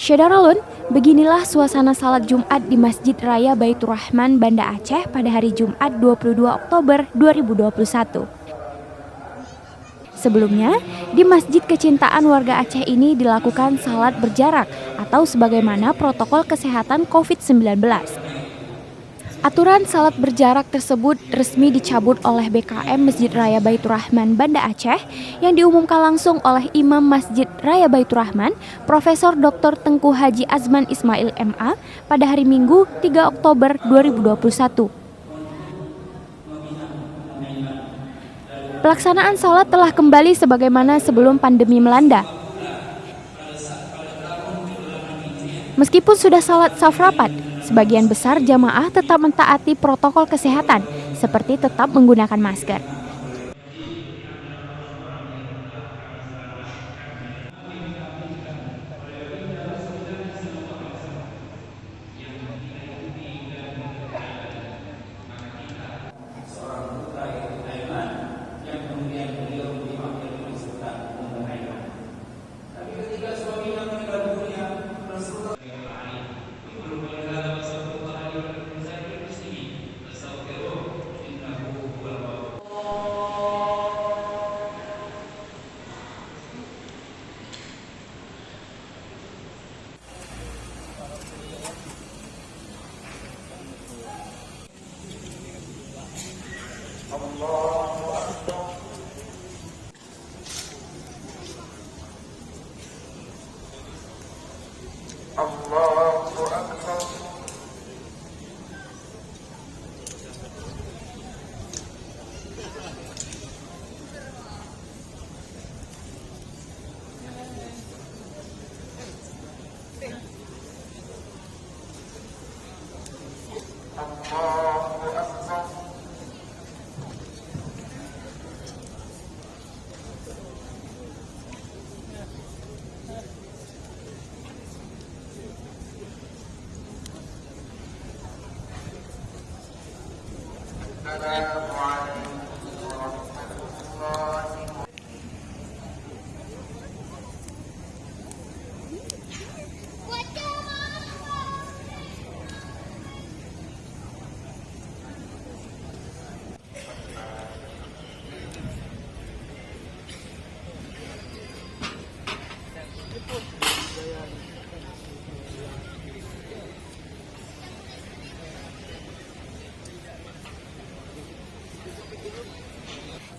Syederalun, beginilah suasana salat Jumat di Masjid Raya Baitur Rahman, Banda Aceh pada hari Jumat 22 Oktober 2021. Sebelumnya, di Masjid Kecintaan Warga Aceh ini dilakukan salat berjarak atau sebagaimana protokol kesehatan COVID-19. Aturan salat berjarak tersebut resmi dicabut oleh BKM Masjid Raya Baitur Rahman Banda Aceh yang diumumkan langsung oleh Imam Masjid Raya Baitur Rahman, Profesor Dr. Tengku Haji Azman Ismail MA pada hari Minggu 3 Oktober 2021. Pelaksanaan salat telah kembali sebagaimana sebelum pandemi melanda. Meskipun sudah salat saf rapat, sebagian besar jamaah tetap mentaati protokol kesehatan, seperti tetap menggunakan masker.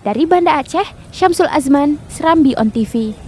Dari Banda Aceh, Syamsul Azman, Serambi On TV.